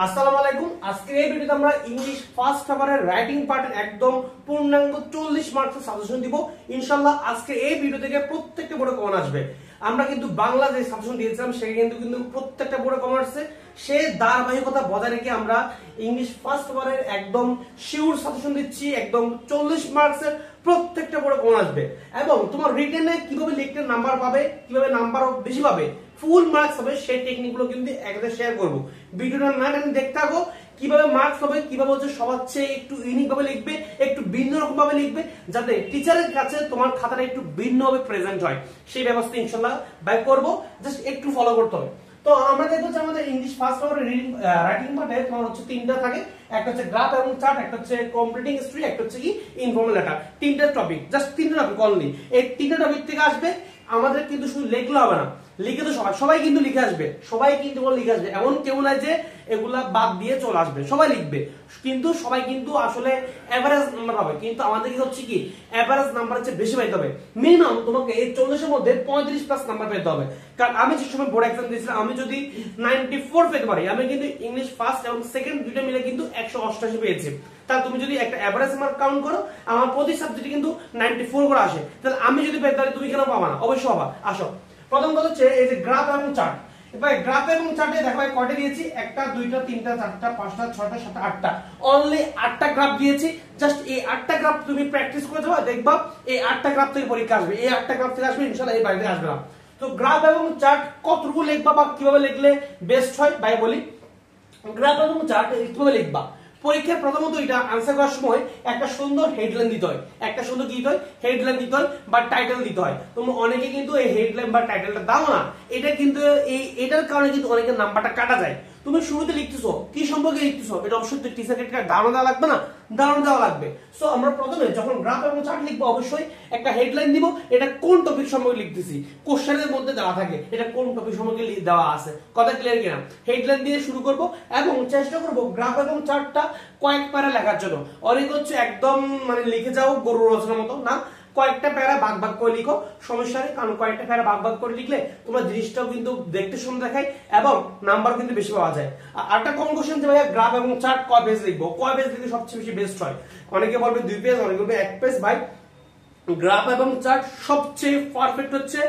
আসসালামু আলাইকুম। আজকের এই ভিডিওতে আমরা ইংলিশ ফার্স্ট পেপারের রাইটিং পার্টের একদম পূর্ণাঙ্গ 40 মার্কসের সাজেশন দিব ইনশাআল্লাহ। আজকে এই ভিডিও থেকে প্রত্যেকটা বোর্ডে কমন আসবে। আমরা কিন্তু বাংলা যে সাজেশন দিয়েছিলাম সেটা কিন্তু প্রত্যেকটা বোর্ডে কমন আসছে। সেই ধারাবাহিকতা বজায় রেখে আমরা ইংলিশ ফার্স্ট পেপারের একদম শিওর সাজেশন দিচ্ছি, একদম 40 মার্কসের প্রত্যেকটা বোর্ডে কমন আসবে। এবং তোমার রিটেনে কিভাবে লিখতে নাম্বার পাবে, কিভাবে নাম্বার বেশি পাবে, ফুল মার্কস হবে, সেই টেকনিকগুলো কিন্তু একসাথে শেয়ার করব। ভিডিওটা না টেনে দেখতে থাকো, কিভাবে মার্কস হবে, কিভাবে হচ্ছে সবার চেয়ে একটু ইউনিক ভাবে লিখবে, একটু ভিন্ন রকম ভাবে লিখবে, যাতে টিচারের কাছে তোমার খাতাটা একটু ভিন্ন ভাবে প্রেজেন্ট হয়, সেই ব্যবস্থা ইনশাআল্লাহ বাই করব। জাস্ট একটু ফলো করতে হবে। তো আমরা দেখবো যে আমাদের ইংলিশ ফার্স্ট পেপারের রাইটিং পার্টে তোমার হচ্ছে তিনটা থাকে, একটা হচ্ছে গ্রাফ এবং চার্ট, একটা হচ্ছে কমপ্লিটিং হিস্টরি, একটা হচ্ছে কি ইনফর্মাল লেটার। তিনটা টপিক, জাস্ট তিনটা টপিক অনলি। এই তিনটা টপিক থেকে আসবে। আমাদের কিন্তু শুধু লেখলে হবে না, লিখে তো সবাই কিন্তু লিখে আসবে, সবাই কিন্তু লিখে আসবে, এমন কেউ নাই যে এগুলা বাদ দিয়ে চলে আসবে, সবাই লিখবে। কিন্তু সবাই কিন্তু আসলে এভারেজ নাম্বার হবে, কিন্তু আমাদের কি হচ্ছে কি এভারেজ নাম্বার হচ্ছে বেশি পাইতে হবে। মিনিমাম তোমাকে এই 40 এর মধ্যে 35 প্লাস নাম্বার পেতে হবে। কারণ আমি যে সময় বোর্ড এক্সাম দিয়েছিলাম, আমি যদি 94 পেতে পারি, আমি কিন্তু ইংলিশ ফার্স্ট এবং সেকেন্ড দুটো মিলে কিন্তু 188 পেয়েছি। তাহলে তুমি যদি একটা এভারেজ মার্ক কাউন্ট করো, আমার প্রতি সাবজেক্টে কিন্তু 94 করে আসে। তাহলে আমি যদি পেতে পারি, তুমি কেন পাবা না? অবশ্যই পাবা। আসো, প্রথম কথা হচ্ছে এই যে গ্রাফ এবং চার্ট। এবার গ্রাফ এবং চার্টে দেখো ভাই কয়টা দিয়েছি, একটা দুইটা তিনটা চারটা পাঁচটা ছয়টা সাতটা আটটা, অনলি 8টা গ্রাফ দিয়েছি। জাস্ট এই 8টা গ্রাফ তুমি প্র্যাকটিস করে যাও, দেখবা এই 8টা গ্রাফ থেকে পরীক্ষা আসবে, এই 8টা গ্রাফ থেকে আসবে ইনশাআল্লাহ, এই বাইরে আসবে না। তো গ্রাফ এবং চার্ট কতটুকু লিখবা বা কিভাবে লিখলে বেস্ট হয় ভাই বলি। গ্রাফ এবং চার্ট কিভাবে লিখবা, পরীক্ষার প্রথমত এটা আনসার করার সময় একটা সুন্দর হেডলাইন দিতে হয়, একটা সুন্দর কি দিতে হয়, হেডলাইন দিতে হয় বা টাইটেল দিতে হয়। তোমরা অনেকে কিন্তু এই হেডলাইন বা টাইটেলটা দাও না, এটা কিন্তু এটার কারণে কিন্তু অনেকের নাম্বারটা কাটা যায়। তুমি শুরুতে লিখতেছো, কি সম্পর্কে লিখতেছো, এটা অবশ্যই টিচারকে ধারণা দেওয়া লাগবে না, ধারণা দেওয়া লাগবে। সো আমরা প্রথমে যখন গ্রাফ এবং চার্ট লিখবো, অবশ্যই একটা হেডলাইন দিব, এটা কোন টপিক সম্পর্কে লিখতেছি, কোশ্চেনের মধ্যে দেওয়া থাকে এটা কোন টপিক সম্পর্কে দেওয়া আছে, কথা ক্লিয়ার কিনা। হেডলাইন দিয়ে শুরু করব এবং চেষ্টা করব গ্রাফ এবং চার্টটা কয়েক প্যারা লেখার জন্য। অনেক হচ্ছে একদম মানে লিখে যাও গরু রচনার মতো না, কয়েকটা প্যারা ভাগ ভাগ করে লিখো, সমস্যা নেই। কারণ কয়েকটা প্যারা ভাগ ভাগ করে লিখলে তোমার জিনিসটাও কিন্তু দেখতে সুন্দর দেখায় এবং নাম্বার কিন্তু বেশি পাওয়া যায়। আর একটা কমন কোশ্চেন যে ভাইয়া গ্রাফ এবং চার্ট কয় পেজ লিখবো, কয় পেজ লিখলে সবচেয়ে বেশি বেস্ট হয়। অনেকে বলবে 2 পেজ, অনেকে বলবে 1 পেজ। ভাই গ্রাফ এবং চার্ট সবচেয়ে পারফেক্ট হচ্ছে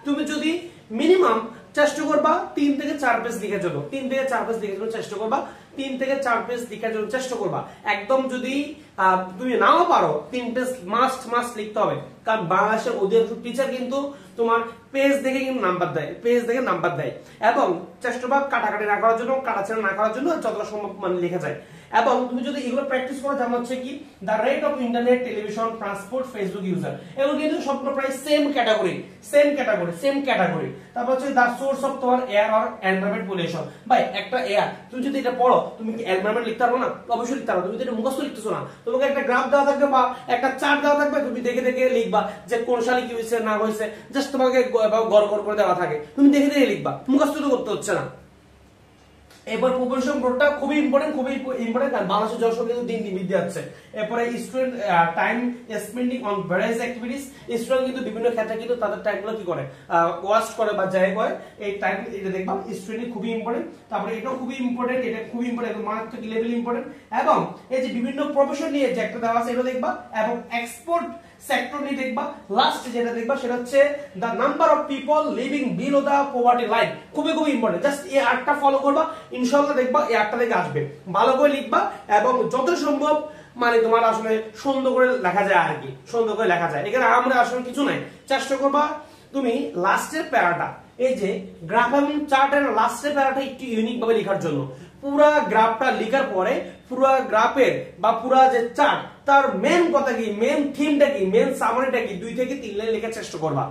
তুমি যদি মিনিমাম চেষ্টা করবা 3 থেকে 4 পেজ লিখার জন্য, 3 থেকে 4 পেজ লিখার জন্য চেষ্টা করবা, 3 থেকে 4 পেজ লিখার জন্য চেষ্টা করবা। একদম যদি তুমি নাও পারো 3 পেজ মাস্ট লিখতে হবে। কারণ বাংলাদেশের অধিকাংশ টিচার কিন্তু তোমার পেজ দেখে কিন্তু নাম্বার দেয়, পেজ দেখে নাম্বার দেয়। এবং চেষ্টা করবা কাটাকাটি না করার জন্য, কাটাছেড়া না করার জন্য যতটা সম্ভব মানে লেখা যায়। এবং তুমি যদি এগুলো প্র্যাকটিস করো, যেমন হচ্ছে কি the rate of internet, television, transport, Facebook user, এগুলো কিন্তু সবগুলো প্রায় সেম ক্যাটাগরি। তারপর হচ্ছে দা সোর্স অফ তোমার এয়ার অর এনভায়রনমেন্ট পলিউশন। ভাই একটা এয়ার, তুমি যদি এটা পড়ো, তুমি কি এনভায়রনমেন্ট লিখতে পারবে না? অবশ্যই লিখতে পারবে। তুমি যদি এটা মুখস্থ লিখতেছো না, তোমাকে একটা গ্রাফ দেওয়া থাকবে বা একটা চার্ট দেওয়া থাকবে, তুমি দেখে দেখে লিখবা যে কোন সালে কি হয়েছে না হয়েছে, জাস্ট তোমাকে গড় করে দেওয়া থাকে, তুমি দেখে দেখে লিখবা, মুখস্থ তো করতে হচ্ছে না। এরপর পপুলেশন গ্রোথটা খুবই ইম্পর্টেন্ট, কারণ বাংলাদেশের জনসংখ্যা কিন্তু দিন দিন বৃদ্ধি হচ্ছে। এরপরে student time spending on various activities, student কিন্তু বিভিন্ন ক্ষেত্রে কিন্তু তাদের টাইমগুলো কি করে ওয়াস্ট করে বা যাই করে, এই টাইম এটা দেখবা স্টুডেন্ট খুবই ইম্পর্টেন্ট। তারপরে এটাও খুবই ইম্পর্টেন্ট, এটা খুবই ইম্পর্টেন্ট, মারাত্মক লেভেল ইম্পর্টেন্ট। এবং এই যে বিভিন্ন প্রফেশন নিয়ে যে একটা দেওয়া আছে এটা দেখবা, এবং এক্সপোর্ট সেক্টর নিয়ে দেখবা। লাস্ট যেটা দেখবা সেটা হচ্ছে the number of people living below the poverty line, খুবই ইম্পর্টেন্ট। জাস্ট এই 8টা ফলো করবা, ইনশাআল্লাহ দেখবা এই 8টা থেকে আসবে। ভালো করে লিখবা এবং যত সম্ভব মানে তোমার আসলে সুন্দর করে লেখা যায়, আর কি সুন্দর করে লেখা যায়। এখানে আমরা আসলে কিছু নাই, চেষ্টা করবা তুমি লাস্টের প্যারাটা, এই যে গ্রাফ এবং চার্টের লাস্টের প্যারাটা একটু ইউনিক ভাবে লেখার জন্য। পুরা গ্রাফটা লেখার পরে পুরা গ্রাফের বা পুরা যে চার্ট তার মেন কথা কি, মেন থিমটা কি, মেন সামারিটা কি, 2 থেকে 3 লাইন লেখার চেষ্টা করবা।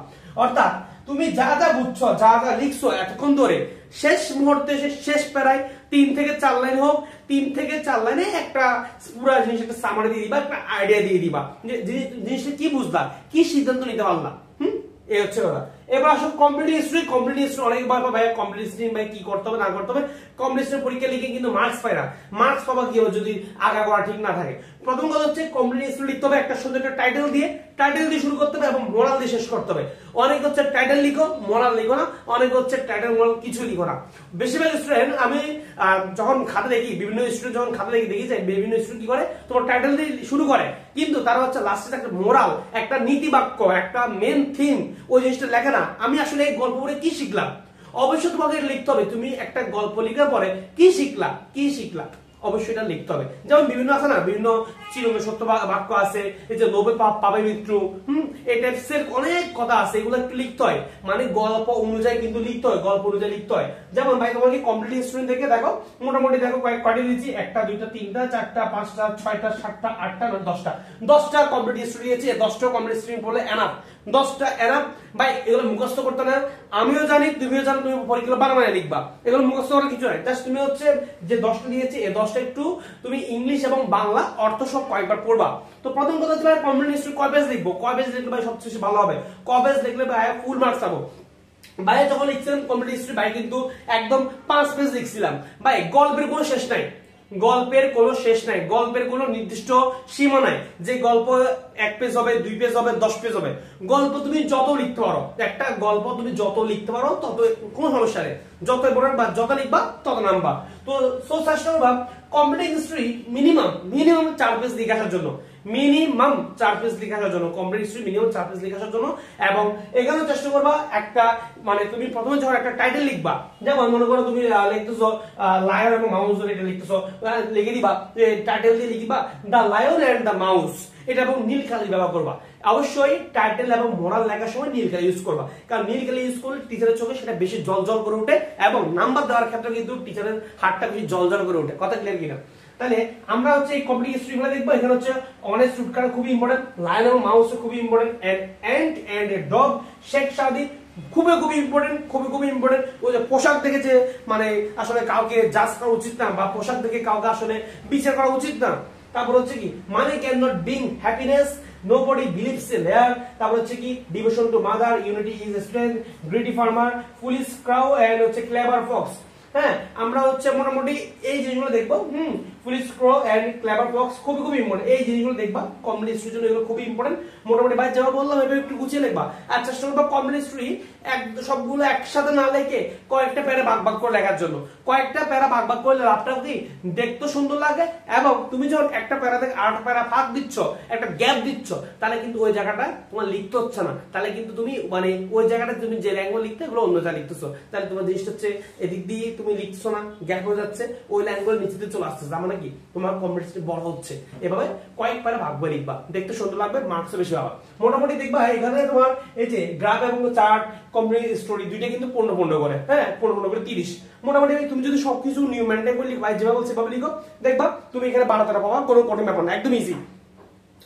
অর্থাৎ তুমি যা বুঝছো, যা লিখছো এতক্ষণ ধরে, শেষ মুহূর্তে শেষ প্যারায় 3 থেকে 4 লাইন হোক, 3 থেকে 4 লাইনে একটা পুরা জিনিস একটা সামারি দিয়ে দিবা, একটা আইডিয়া দিয়ে দিবা যে জিনিসটা কি বুঝলা, কি সিদ্ধান্ত নিতে পারলা। এই হচ্ছে কথা। এবার আসো কম্পিটিটিভ স্টুডেন্ট। কম্পিটিটিভ স্টুডেন্ট অনেক ভাই কম্পিটিটিভ স্টুডেন্ট ভাই কি করতে হবে না করতে হবে, কম্পিটিটিভ পরীক্ষা লিখে কিন্তু মার্কস পায় না। মার্কস পাবা কি হবে যদি আগা করা ঠিক না থাকে। প্রথম কথা হচ্ছে কম্পিটিটিভ স্টুডেন্ট লিখতে হবে একটা সুন্দর একটা টাইটেল দিয়ে শুরু করতে হবে এবং মোরাল দিয়ে শেষ করতে হবে। অনেক হচ্ছে টাইটেল লিখো মোরাল লিখো না, অনেক হচ্ছে টাইটেল মোরাল কিছু লিখো না। বেশিরভাগ স্টুডেন্ট আমি যখন খাতা দেখি, বিভিন্ন স্টুডেন্ট যখন খাতা দেখি যায় বিভিন্ন স্টুডেন্ট কি করে তোমার টাইটেল দিয়ে শুরু করে, কিন্তু তারা হচ্ছে লাস্টে একটা মোরাল, একটা নীতি বাক্য, একটা মেন থিম ওই জিনিসটা লেখে না। আমি আসলে এই গল্প পড়ে কি শিখলাম, অবশ্যই তোমাকে লিখতে হবে। তুমি একটা গল্প লেখার পরে কি শিখলা অবশ্যই এটা লিখতে হবে। যেমন বিভিন্ন আছে না, বিভিন্ন চিরমে সত্য বাক্য আছে, এই যে লোভে পাপ পাবে মৃত্যু, এই টাইপসের অনেক কথা আছে, এগুলো একটু লিখতে হয়। মানে গল্প অনুযায়ী কিন্তু লিখতে হয়, গল্প অনুযায়ী লিখতে হয়। যেমন ভাই তোমাকে কমপ্লিট স্টুডেন্ট থেকে দেখো, মোটামুটি দেখো কয়টা দিয়েছি, 1টা 2টা 3টা 4টা 5টা 6টা 7টা 8টা 10টা কমপ্লিট স্টুডেন্ট দিয়েছি। 10টা কমপ্লিট স্টুডেন্ট বলে এনাফ, 10টা এনাফ ভাই। এগুলো মুখস্থ করতে না, আমিও জানি তুমিও জানো, তুমি পরীক্ষা বানায় লিখবা, এগুলো মুখস্থ করার কিছু নাই। জাস্ট তুমি হচ্ছে যে 10টা দিয়েছি এই 10টা একটু তুমি ইংলিশ এবং বাংলা অর্থ সব কয়েকবার পড়বা। তো প্রথম কথা হচ্ছে ভাই কমপ্লিট স্টুডেন্ট কয় পেজ লিখবো, কয় পেজ লিখলে ভাই সবচেয়ে ভালো হবে, কয় পেজ লিখলে ভাই ফুল মার্কস পাবো। ভাই যখন লিখছিলাম কমপ্লিট স্টুডেন্ট ভাই কিন্তু একদম 5 পেজ লিখছিলাম ভাই। গল্পের কোনো শেষ নাই, গল্পের কোনো নির্দিষ্ট সীমা নাই যে গল্প 1 পেজ হবে 2 পেজ হবে 10 পেজ হবে। গল্প তুমি যত লিখতে পারো, একটা গল্প তুমি যত লিখতে পারো তত কোনো সমস্যা নেই, যত বড় বা যত লিখবা তত নাম্বার। তো চেষ্টা করবা কমপ্লিট হিস্ট্রি মিনিমাম 4 পেজ লিখে আসার জন্য, মিনিমাম 4 পেজ লিখে আসার জন্য, কমপ্লিট হিস্ট্রি মিনিমাম 4 পেজ লিখে আসার জন্য। এবং এখানে চেষ্টা করবা একটা মানে তুমি প্রথমে যখন একটা টাইটেল লিখবা, যেমন মনে করো তুমি লিখতেছো লায়ন এবং মাউস, এটা লিখতেছো, লিখে দিবা টাইটেল দিয়ে লিখবা দা লায়ন এন্ড দা মাউস, এটা এবং নীল কালি ব্যবহার করবা। অবশ্যই টাইটেল এবং মোরাল লেখার সময় নীল কালি ইউজ করবা, কারণ নীল কালি ইউজ করলে টিচারের চোখে সেটা বেশি জলজল করে ওঠে এবং নাম্বার দেওয়ার ক্ষেত্রে কিন্তু টিচারের হাতটা বেশি জলজল করে ওঠে। কথা ক্লিয়ার কিনা? তাহলে আমরা হচ্ছে এই কমপ্লিট হিস্ট্রিগুলো দেখবো। এখানে হচ্ছে অনেস্ট রুট কার্ড খুবই ইম্পর্টেন্ট, লায়ন এবং মাউস খুবই important, and a dog, Sheikh Saadi খুবই ইম্পর্টেন্ট। ওই যে পোশাক দেখে যে মানে আসলে কাউকে জাজ করা উচিত না, বা পোশাক দেখে কাউকে আসলে বিচার করা উচিত না। তারপর হচ্ছে কি money cannot bring happiness, nobody believes in there। তারপর হচ্ছে কি devotion to mother, unity is strength, greedy farmer, foolish crow and হচ্ছে ক্লেভার ফক্স। হ্যাঁ, আমরা হচ্ছে মোটামুটি এই জিনিসগুলো দেখবো। Foolish crow and clever fox খুবই ইম্পর্টেন্ট, এই জিনিসগুলো দেখবা কমপ্লিট হিস্ট্রির জন্য, এগুলো খুবই ইম্পর্টেন্ট। মোটামুটি ভাই যেটা বললাম এভাবে একটু গুছিয়ে লিখবা। আর চেষ্টা করবা কমপ্লিট হিস্ট্রি সবগুলো একসাথে না লিখে কয়েকটা প্যারা ভাগ করে লেখার জন্য। কয়েকটা প্যারা ভাগ করলে লাভটা কি দেখতে সুন্দর লাগে, এবং তুমি যখন একটা প্যারা থেকে 8 প্যারা ফাঁক দিচ্ছ, একটা গ্যাপ দিচ্ছ, তাহলে কিন্তু ওই জায়গাটা তোমার লিখতে হচ্ছে না। তাহলে কিন্তু তুমি মানে ওই জায়গাটা তুমি যে ল্যাঙ্গুয়েজ লিখতে এগুলো অন্য জায়গায় লিখতেছো, তাহলে তোমার জিনিসটা হচ্ছে এদিক দিয়ে তুমি লিখছো না, গ্যাপ হয়ে যাচ্ছে, ওই ল্যাঙ্গুয়েজ নিচে দিয়ে চলে আসতেছে, মানে কি তোমার কমপ্লিট বড় হচ্ছে। এভাবে কয়েক প্যারা ভাগ করে লিখবা, দেখতে সুন্দর লাগবে, মার্কসও বেশি পাবা। মোটামুটি দেখবা এখানে তোমার এই যে গ্রাফ এবং চার্ট কমপ্লিট স্টোরি দুইটা কিন্তু 15 করে, হ্যাঁ 15 করে 30। মোটামুটি তুমি যদি সবকিছু নিউ মেনটেন করে লিখবা, যেভাবে বলছে ভাবে লিখো, দেখবা তুমি এখানে 12 পাবা, কোনো কঠিন ব্যাপার না, একদম ইজি।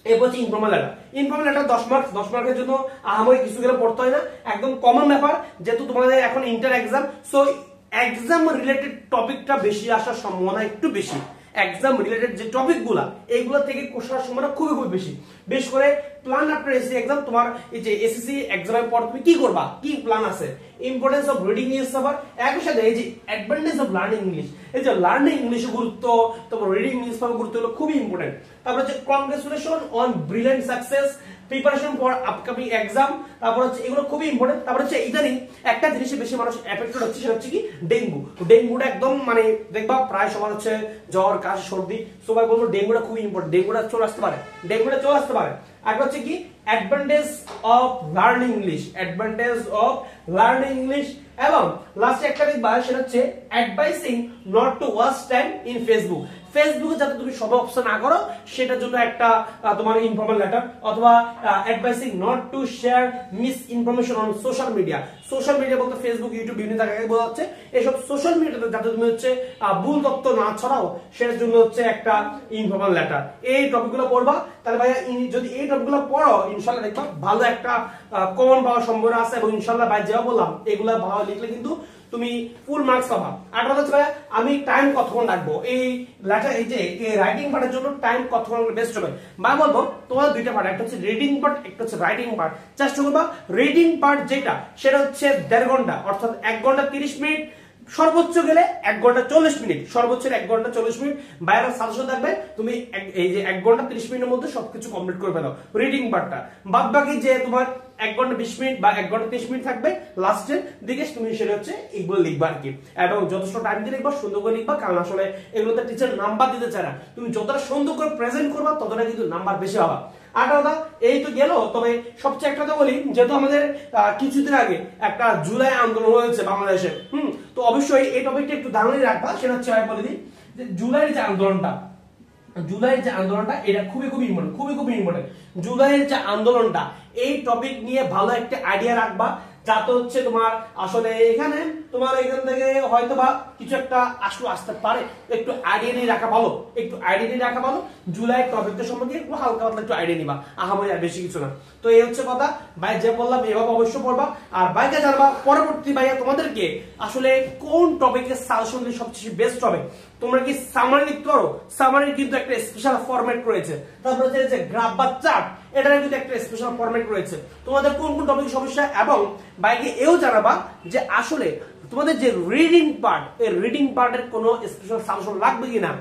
এরপর হচ্ছে ইনফর্মাল লেটার 10 মার্কস। 10 মার্কের জন্য আহামরি কিছু গেলে পড়তে হয় না, একদম কমন ব্যাপার। যেহেতু তোমাদের এখন inter exam, so exam related টপিকটা বেশি আসার সম্ভাবনা একটু বেশি। এক্সাম রিলেটেড যে টপিক গুলা, এইগুলো থেকে কোশ্চেনের সম্ভাবনা খুবই বেশি। বেশ করে প্ল্যান আফটার এসএসসি এক্সাম, তোমার এই যে এসএসসি এক্সামের পর তুমি কি করবা, কি প্ল্যান আছে, importance of reading news paper, একই সাথে এই যে অ্যাডভান্টেজ অফ লার্নিং ইংলিশ, এই যে লার্নিং ইংলিশের গুরুত্ব, তারপর রিডিং নিউজ পেপার গুরুত্ব, হলো খুবই ইম্পর্টেন্ট। তারপর হচ্ছে congratulation on brilliant success, preparation for upcoming exam, তারপর হচ্ছে এগুলো খুবই ইম্পর্টেন্ট। তারপর হচ্ছে ইদানিং একটা জিনিসে বেশি মানুষ এফেক্টেড হচ্ছে, সেটা হচ্ছে কি ডেঙ্গু। ডেঙ্গুটা একদম মানে দেখবা প্রায় সবার হচ্ছে জ্বর কাশি সর্দি, সবাই বলবো ডেঙ্গুটা খুবই ইম্পর্টেন্ট, ডেঙ্গুটা চলে আসতে পারে। আর হচ্ছে কি অ্যাডভান্টেজ অফ লার্নিং ইংলিশ, এবং লাস্টে একটা দেখবা সেটা হচ্ছে advising not to waste time in ফেসবুকে যাতে তুমি সব অপশন না করো, সেটার জন্য একটা তোমার ইনফর্মাল লেটার, অথবা advising not to share miss information on social media বলতে ফেসবুক, ইউটিউব, বিভিন্ন জায়গায় বোঝা যাচ্ছে। এসব সোশ্যাল মিডিয়াতে যাতে তুমি হচ্ছে ভুল তথ্য না ছড়াও, সেটার জন্য হচ্ছে একটা ইনফর্মাল লেটার। এই টপিকগুলো পড়বা, তাহলে ভাইয়া যদি এই টপিকগুলো পড়ো, ইনশাল্লাহ দেখবা ভালো একটা কমন পাওয়ার সম্ভাবনা আছে। এবং ইনশাল্লাহ ভাই যেটা বললাম, এগুলা ভালো লিখলে কিন্তু তুমি ফুল মার্কস পাবা। আর কথা হচ্ছে ভাইয়া আমি টাইম কতক্ষণ রাখবো এই লেটার এই যে রাইটিং পার্টের জন্য টাইম কতক্ষণ বেস্ট হবে বা বলবো তোমার দুইটা পার্ট, একটা হচ্ছে রিডিং পার্ট, একটা হচ্ছে রাইটিং পার্ট। চেষ্টা করবা রিডিং পার্ট যেটা সেটা হচ্ছে 1.5 ঘন্টা, অর্থাৎ 1 ঘন্টা 30 মিনিট, সর্বোচ্চ গেলে 1 ঘন্টা 40 মিনিট, সর্বোচ্চ 1 ঘন্টা 40 মিনিট বাইরের সাজেশন থাকবে। তুমি এই যে 1 ঘন্টা 30 মিনিটের মধ্যে সবকিছু কমপ্লিট করে ফেলো রিডিং পার্টটা। বাদ বাকি যে তোমার 1 ঘন্টা 20 মিনিট বা 1 ঘন্টা 30 মিনিট থাকবে লাস্টের দিকে, তুমি সেটা হচ্ছে এগুলো লিখবা আর কি, এবং যথেষ্ট টাইম দিয়ে লিখবা, সুন্দর করে লিখবা, কারণ আসলে এগুলোতে টিচার নাম্বার দিতে চায় না। তুমি যতটা সুন্দর করে প্রেজেন্ট করবা ততটা কিন্তু নাম্বার বেশি পাবা। আর কথা এই তো গেল, তবে সবচেয়ে একটা তো বলি, যেহেতু আমাদের কিছুদিন আগে একটা জুলাই আন্দোলন হয়েছে বাংলাদেশে, তো অবশ্যই এই টপিকটা একটু ধারণা রাখবা। সেটা হচ্ছে আমি বলে দিই যে জুলাইয়ের যে আন্দোলনটা এটা খুবই ইম্পর্টেন্ট। জুলাইয়ের যে আন্দোলনটা এই টপিক নিয়ে ভালো একটা আইডিয়া রাখবা, যাতে হচ্ছে তোমার আসলে এখানে তোমার এখান থেকে হয়তো বা কিছু একটা আসতে পারে, একটু আইডিয়া নিয়ে রাখা ভালো। জুলাই টপিকটা সম্পর্কে একটু হালকা পাতলা একটু আইডিয়া নিবা, আহামরি আর বেশি কিছু না। তো এই হচ্ছে কথা ভাই, যে বললাম এভাবে অবশ্যই পড়বা। আর ভাইকে জানবা পরবর্তী ভাইয়া তোমাদেরকে আসলে কোন টপিকে সাজেশন দিলে সবচেয়ে বেস্ট হবে। তোমরা কি সামারি লিখতে পারো? সামারির কিন্তু একটা স্পেশাল ফরম্যাট রয়েছে। তারপরে যে গ্রাফ বা চার্ট, এটার কিন্তু একটা স্পেশাল ফরম্যাট রয়েছে। তোমাদের কোন কোন টপিক সমস্যা, এবং বাইকে এও জানাবা যে আসলে তোমাদের যে রিডিং পার্ট, এই রিডিং পার্টের কোনো স্পেশাল সাজেশন লাগবে কিনা।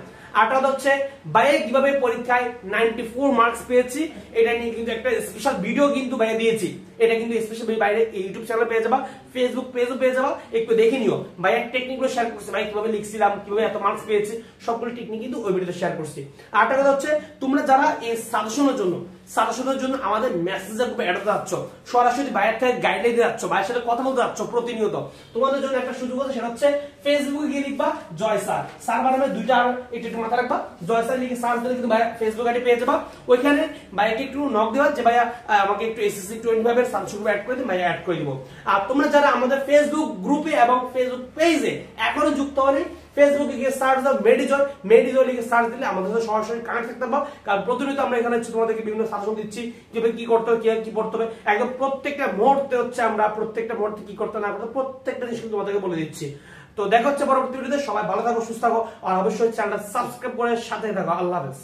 আরটা হচ্ছে বাইরে কিভাবে পরীক্ষায় 94 মার্কস পেয়েছি, এটা নিয়ে কিন্তু একটা স্পেশাল ভিডিও কিন্তু বাইরে দিয়েছি। এটা কিন্তু স্পেশাল বাইরে ইউটিউব চ্যানেলে পেয়ে যাবা, ফেসবুক পেজও পেয়ে যাবা, একটু দেখে নিও। ভাইয়ের টেকনিকগুলো শেয়ার করছি, ভাই কিভাবে লিখছিলাম, কিভাবে এত মার্কস পেয়েছি, সবগুলো টেকনিক কিন্তু ওই ভিডিওতে শেয়ার করছি। আরটা কথা হচ্ছে তোমরা যারা এই সাজেশনের জন্য আমাদের মেসেজের গ্রুপে অ্যাড হতে যাচ্ছ, সরাসরি বাইরের থেকে গাইডলাইন দিতে যাচ্ছ, বাইরের সাথে কথা বলতে যাচ্ছ প্রতিনিয়ত, তোমাদের জন্য একটা সুযোগ আছে। সেটা হচ্ছে ফেসবুকে গিয়ে লিখবা জয় স্যার বানাবে দুইটা, আর একটু মাথা রাখবা, জয় স্যার লিখে সার্চ দিলে কিন্তু ভাইয়া ফেসবুক আইডি পেয়ে যাবা। ওইখানে ভাইয়াকে একটু নক দেওয়া যে ভাইয়া আমাকে একটু এসএসসি 25 এর সাজেশন অ্যাড করে দিন, ভাইয়া অ্যাড করে দিব। আর তোমরা যারা আমাদের ফেসবুক গ্রুপে এবং ফেসবুক পেজে এখনো যুক্ত হওনি, ফেসবুকে গিয়ে সার্চ দাও মেডিজয় লিখে সার্চ দিলে আমাদের সাথে সরাসরি কানেক্ট থাকতে পারো। কারণ প্রতিনিয়ত আমরা এখানে তোমাদেরকে বিভিন্ন সাজেশন দিচ্ছি, কিভাবে কি করতে হবে, কি পড়তে হবে, একদম প্রত্যেকটা মুহূর্তে হচ্ছে আমরা প্রত্যেকটা মুহূর্তে কি করতে না করতে প্রত্যেকটা জিনিস তোমাদেরকে বলে দিচ্ছি। তো দেখা হচ্ছে পরবর্তী ভিডিওতে। সবাই ভালো থাকো, সুস্থ থাকো, আর অবশ্যই চ্যানেলটা সাবস্ক্রাইব করে সাথে থাকো। আল্লাহ হাফেজ।